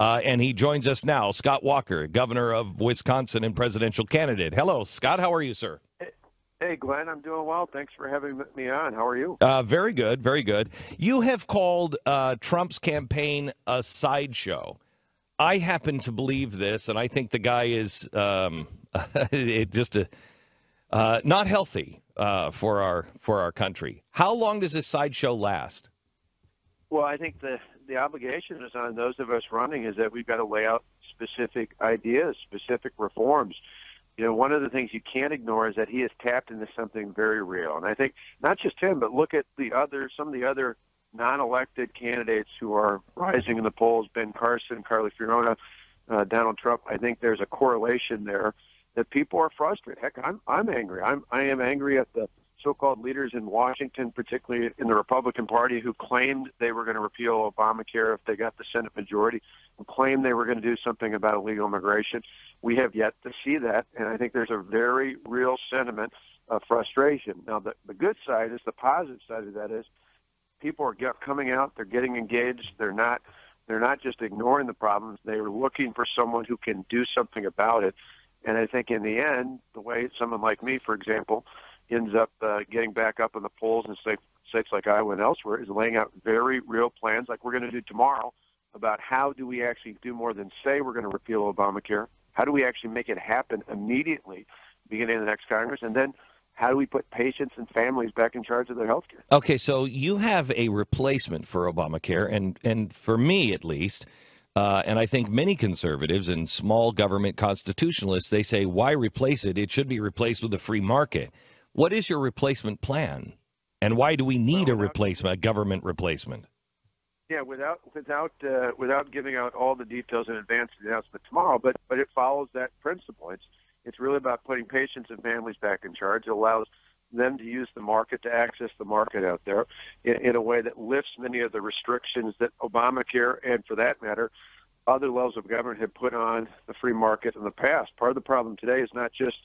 And he joins us now, Scott Walker, governor of Wisconsin and presidential candidate. Hello, Scott. How are you, sir? Hey, Glenn, I'm doing well. Thanks for having me on. How are you? Very good, very good. You have called Trump's campaign a sideshow. I happen to believe this, and I think the guy is not healthy for our country. How long does this sideshow last? Well, I think the obligation is on those of us running is that we've got to lay out specific ideas, specific reforms. You know, one of the things you can't ignore is that he has tapped into something very real. And I think not just him, but look at some of the other non-elected candidates who are rising in the polls, Ben Carson, Carly Fiorina, Donald Trump. I think there's a correlation there that people are frustrated. Heck, I'm angry. I am angry at the so-called leaders in Washington, particularly in the Republican Party, who claimed they were going to repeal Obamacare if they got the Senate majority, who claimed they were going to do something about illegal immigration. We have yet to see that, and I think there's a very real sentiment of frustration. Now, the good side is, the positive side of that is, people are coming out, they're getting engaged, they're not just ignoring the problems, they're looking for someone who can do something about it. And I think in the end, the way someone like me, for example, ends up getting back up in the polls in states like Iowa and elsewhere, is laying out very real plans like we're going to do tomorrow about how do we actually do more than say we're going to repeal Obamacare. How do we actually make it happen immediately, beginning of the next Congress? And then how do we put patients and families back in charge of their health care? Okay, so you have a replacement for Obamacare, and for me at least, and I think many conservatives and small government constitutionalists, they say, why replace it? It should be replaced with a free market. What is your replacement plan, and why do we need a government replacement? Yeah, without giving out all the details in advance of the announcement tomorrow, but it follows that principle. It's really about putting patients and families back in charge. It allows them to use the market, to access the market out there in a way that lifts many of the restrictions that Obamacare, and for that matter, other levels of government have put on the free market in the past. Part of the problem today is not just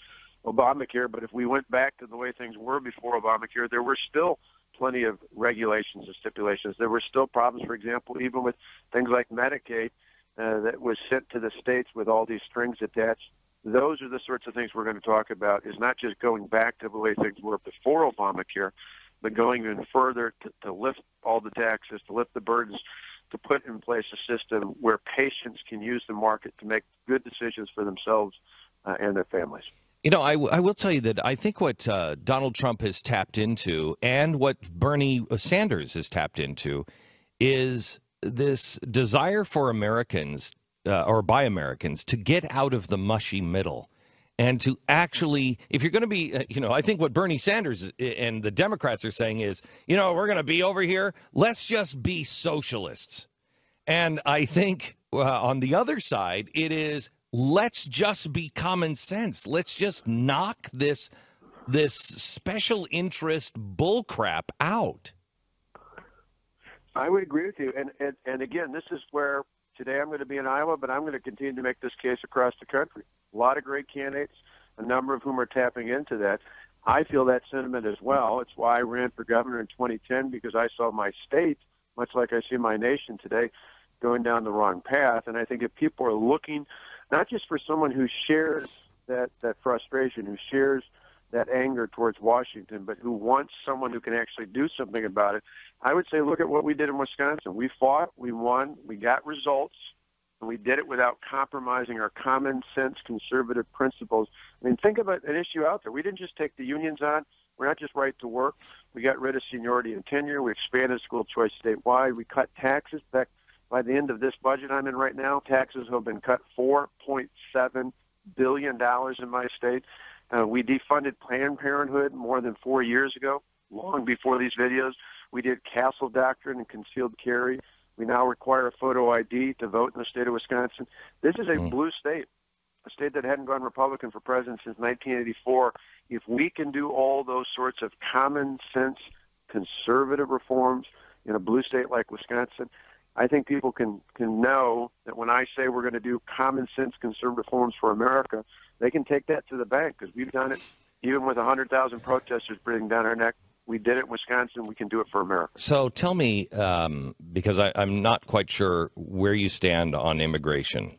Obamacare, but if we went back to the way things were before Obamacare, there were still plenty of regulations and stipulations. There were still problems, for example, even with things like Medicaid that was sent to the states with all these strings attached. Those are the sorts of things we're going to talk about, is not just going back to the way things were before Obamacare, but going even further to lift all the taxes, to lift the burdens, to put in place a system where patients can use the market to make good decisions for themselves and their families. You know, I will tell you that I think what Donald Trump has tapped into and what Bernie Sanders has tapped into is this desire for Americans or by Americans to get out of the mushy middle and to actually, if you're going to be, I think what Bernie Sanders and the Democrats are saying is, we're going to be over here. Let's just be socialists. And I think on the other side, it is, let's just be common sense. Let's just knock this special interest bullcrap out. I would agree with you. And again, this is where today I'm going to be in Iowa, but I'm going to continue to make this case across the country. A lot of great candidates, a number of whom are tapping into that. I feel that sentiment as well. It's why I ran for governor in 2010, because I saw my state, much like I see my nation today, going down the wrong path. And I think if people are looking not just for someone who shares that frustration, who shares that anger towards Washington, but who wants someone who can actually do something about it, I would say look at what we did in Wisconsin. We fought, we won, we got results, and we did it without compromising our common sense conservative principles. I mean, think about an issue out there. We didn't just take the unions on. We're not just right to work. We got rid of seniority and tenure. We expanded school choice statewide. We cut taxes. In fact, by the end of this budget I'm in right now, taxes have been cut $4.7 billion in my state. We defunded Planned Parenthood more than 4 years ago, long before these videos. We did castle doctrine and concealed carry. We now require a photo ID to vote in the state of Wisconsin. This is a blue state, a state that hadn't gone Republican for president since 1984. If we can do all those sorts of common sense conservative reforms in a blue state like Wisconsin, I think people can know that when I say we're going to do common sense conservative reforms for America, they can take that to the bank, because we've done it even with 100,000 protesters breathing down our neck. We did it in Wisconsin. We can do it for America. So tell me, because I'm not quite sure where you stand on immigration.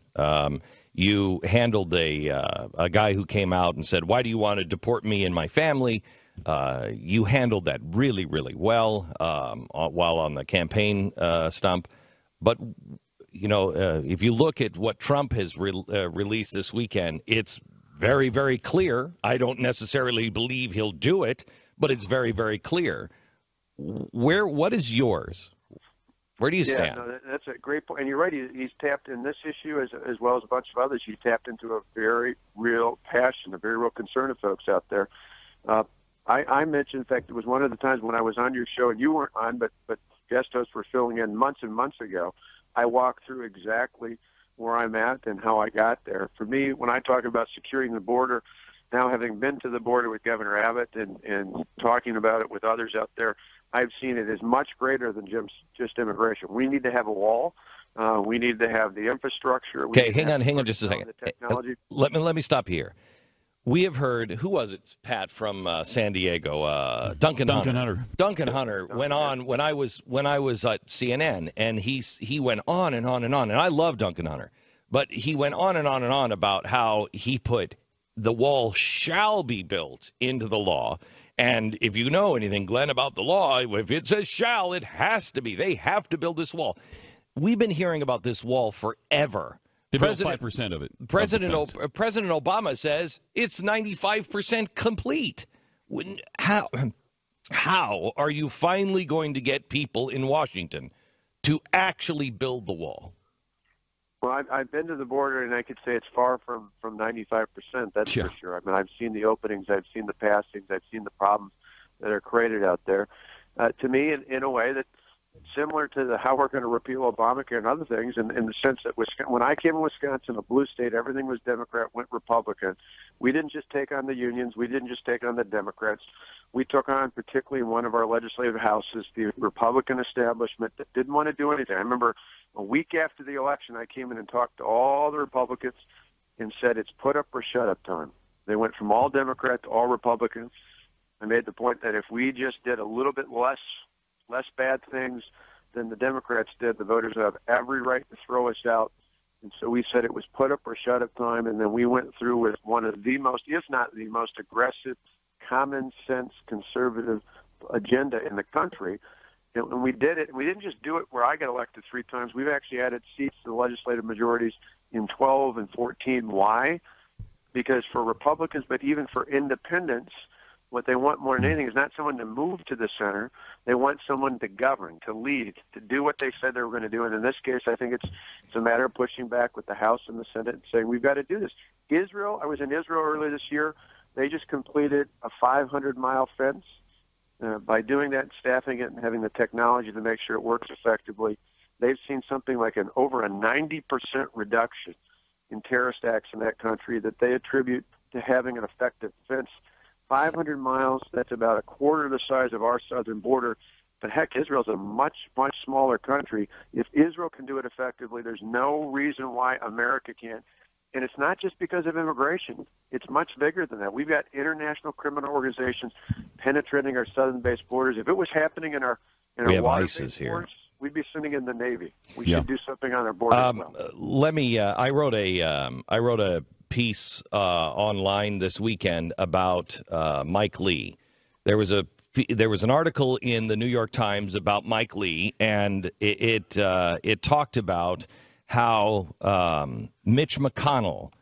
You handled a guy who came out and said, "Why do you want to deport me and my family?" You handled that really, really well while on the campaign stump. But, if you look at what Trump has released this weekend, it's very, very clear. I don't necessarily believe he'll do it, but it's very, very clear. What is yours? Where do you stand? No, that's a great point. And you're right. He's tapped in this issue as well as a bunch of others. He's tapped into a very real passion, a very real concern of folks out there. I mentioned, in fact, it was one of the times when I was on your show and you weren't on, but guest hosts were filling in months and months ago. I walked through exactly where I'm at and how I got there. For me, when I talk about securing the border, now having been to the border with Governor Abbott and talking about it with others out there, I've seen it as much greater than just immigration. We need to have a wall. We need to have the infrastructure. Okay, hang on just a second. The technology. Let me stop here. We have heard, who was it, Pat, from San Diego? Duncan Hunter. Duncan Hunter went on when I was at CNN, and he went on and on and on. And I love Duncan Hunter, but he went on and on and on about how he put the wall shall be built into the law. And if you know anything, Glenn, about the law, if it says shall, it has to be. They have to build this wall. We've been hearing about this wall forever. They built 5% of it. President Obama says it's 95% complete. How are you finally going to get people in Washington to actually build the wall? Well, I've been to the border, and I could say it's far from 95%. That's for sure. I mean, I've seen the openings, I've seen the passings, I've seen the problems that are created out there. To me, in a way that similar to how we're going to repeal Obamacare and other things, in the sense that when I came to Wisconsin, a blue state, everything was Democrat, went Republican. We didn't just take on the unions. We didn't just take on the Democrats. We took on, particularly in one of our legislative houses, the Republican establishment that didn't want to do anything. I remember a week after the election, I came in and talked to all the Republicans and said it's put up or shut up time. They went from all Democrat to all Republicans. I made the point that if we just did a little bit less bad things than the Democrats did, the voters have every right to throw us out. And so we said it was put up or shut up time, and then we went through with one of the most, if not the most aggressive, common sense, conservative agenda in the country. And we did it. We didn't just do it where I got elected 3 times. We've actually added seats to the legislative majorities in 12 and 14. Why? Because for Republicans, but even for independents, what they want more than anything is not someone to move to the center. They want someone to govern, to lead, to do what they said they were going to do. And in this case, I think it's a matter of pushing back with the House and the Senate and saying, we've got to do this. Israel, I was in Israel earlier this year. They just completed a 500-mile fence. By doing that, staffing it, and having the technology to make sure it works effectively, they've seen something like over a 90% reduction in terrorist acts in that country that they attribute to having an effective fence. 500 miles, that's about a quarter the size of our southern border. But heck, Israel's a much, much smaller country. If Israel can do it effectively, there's no reason why America can't. And it's not just because of immigration. It's much bigger than that. We've got international criminal organizations penetrating our southern-based borders. If it was happening in our water-based borders, we'd be sitting in the Navy. We should do something on our border as well. Let me. I wrote a piece online this weekend about Mike Lee. There was an article in the New York Times about Mike Lee, and it talked about how Mitch McConnell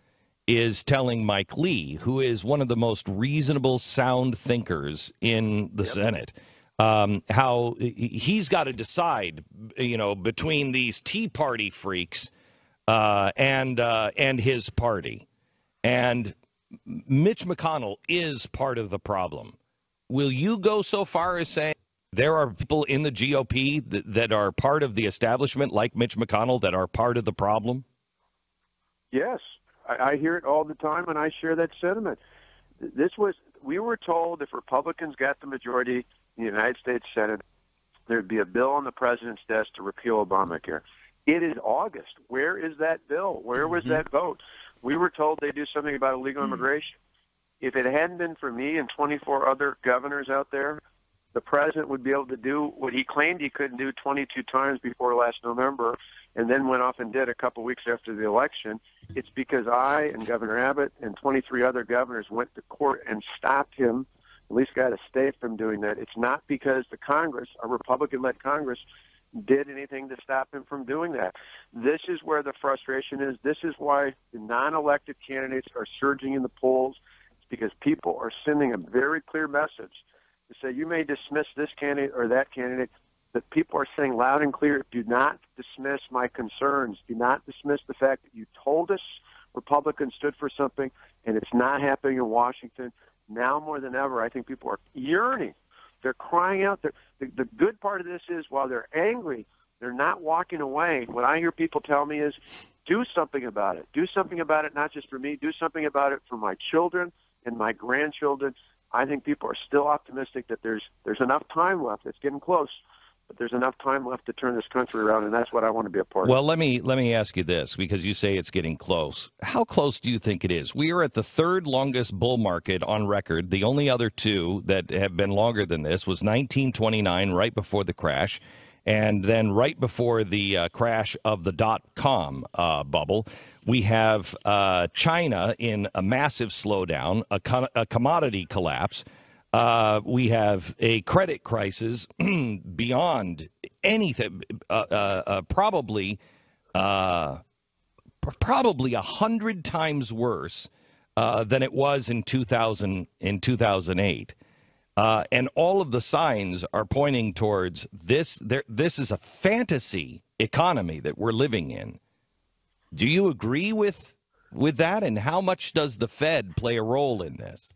is telling Mike Lee, who is one of the most reasonable, sound thinkers in the Senate, how he's got to decide, between these Tea Party freaks and his party. And Mitch McConnell is part of the problem. Will you go so far as saying there are people in the GOP that are part of the establishment, like Mitch McConnell, that are part of the problem? Yes, I hear it all the time, and I share that sentiment. We were told if Republicans got the majority in the United States Senate, there'd be a bill on the president's desk to repeal Obamacare. It is August. Where is that bill? Where was that vote? We were told they'd do something about illegal immigration. If it hadn't been for me and 24 other governors out there the president would be able to do what he claimed he couldn't do 22 times before last November, and then went off and did a couple weeks after the election. It's because I and Governor Abbott and 23 other governors went to court and stopped him, at least got a stay from doing that. It's not because the Congress, a Republican-led Congress, did anything to stop him from doing that. This is where the frustration is. This is why the non-elected candidates are surging in the polls. It's because people are sending a very clear message to say, you may dismiss this candidate or that candidate, but people are saying loud and clear, do not dismiss my concerns. Do not dismiss the fact that you told us Republicans stood for something, and it's not happening in Washington. Now more than ever, I think people are yearning. They're crying out. The good part of this is while they're angry, they're not walking away. What I hear people tell me is, do something about it. Do something about it, not just for me. Do something about it for my children and my grandchildren. I think people are still optimistic that there's enough time left. It's getting close, but there's enough time left to turn this country around, and that's what I want to be a part of. Well, let me ask you this, because you say it's getting close. How close do you think it is? We are at the third longest bull market on record. The only other two that have been longer than this was 1929, right before the crash, and then right before the crash of the dot-com bubble. We have China in a massive slowdown, a commodity collapse. We have a credit crisis beyond anything, probably 100 times worse than it was in 2008. And all of the signs are pointing towards this. This is a fantasy economy that we're living in. Do you agree with that? And how much does the Fed play a role in this?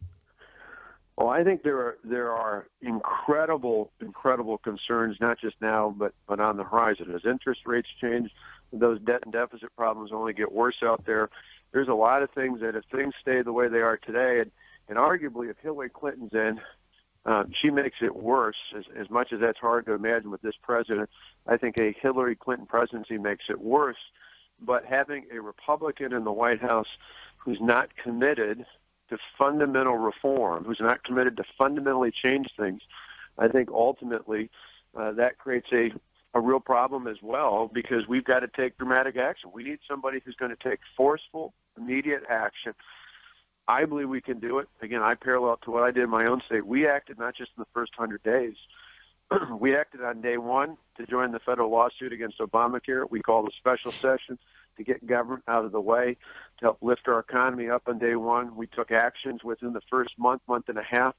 Well, I think there are incredible concerns, not just now, but on the horizon. As interest rates change, those debt and deficit problems only get worse out there. There's a lot of things that if things stay the way they are today, and arguably if Hillary Clinton's in, she makes it worse. As much as that's hard to imagine with this president, I think a Hillary Clinton presidency makes it worse. But having a Republican in the White House who's not committed to fundamental reform, who's not committed to fundamentally change things, I think ultimately that creates a real problem as well, because we've got to take dramatic action. We need somebody who's going to take forceful, immediate action. I believe we can do it. Again, I parallel to what I did in my own state. We acted not just in the first 100 days. We acted on day one to join the federal lawsuit against Obamacare. We called a special session to get government out of the way, to help lift our economy up on day one. We took actions within the first month and a half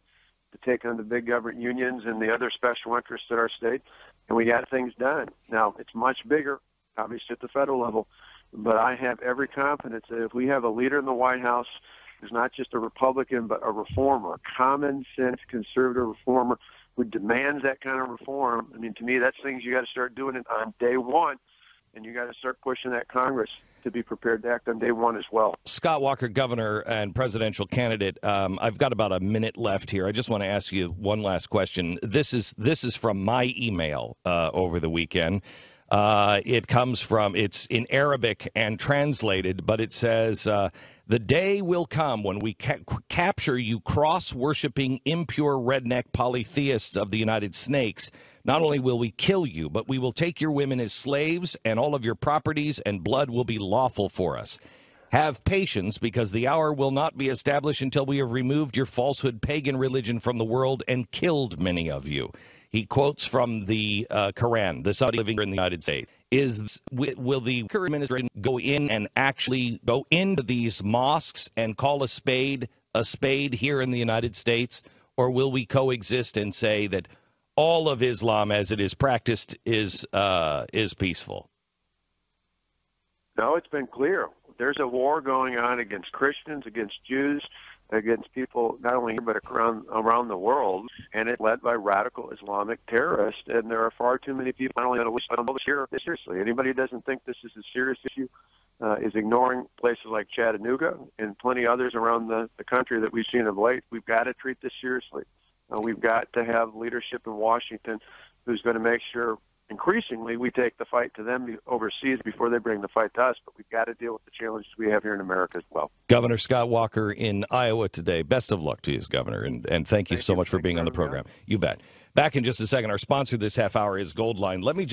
to take on the big government unions and the other special interests in our state, and we got things done. Now, it's much bigger, obviously, at the federal level, but I have every confidence that if we have a leader in the White House who's not just a Republican, but a reformer, a common-sense conservative reformer who demands that kind of reform, I mean, to me, that's things you got to start doing it on day one, and you got to start pushing that Congress to be prepared to act on day one as well. Scott Walker, governor and presidential candidate. I've got about a minute left here. I just want to ask you one last question. This is from my email over the weekend. It comes from, it's in Arabic and translated, but it says, the day will come when we capture you cross-worshiping, impure redneck polytheists of the United Snakes. Not only will we kill you, but we will take your women as slaves, and all of your properties and blood will be lawful for us. Have patience, because the hour will not be established until we have removed your falsehood pagan religion from the world and killed many of you. He quotes from the Quran, the Saudi living in the United States. Will the current administration go in and actually go into these mosques and call a spade here in the United States? Or will we coexist and say that all of Islam as it is practiced is peaceful? No, it's been clear. There's a war going on against Christians, against Jews, against people not only here but around the world, and it's led by radical Islamic terrorists. And there are far too many people not only going to hear this seriously. Anybody who doesn't think this is a serious issue is ignoring places like Chattanooga and plenty others around the country that we've seen of late. We've got to treat this seriously. We've got to have leadership in Washington who's going to make sure increasingly we take the fight to them overseas before they bring the fight to us, but we've got to deal with the challenges we have here in America as well. Governor Scott Walker in Iowa today. Best of luck to you, Governor, and thank you so much for being on the program. You bet. Back in just a second. Our sponsor this half hour is Goldline. Let me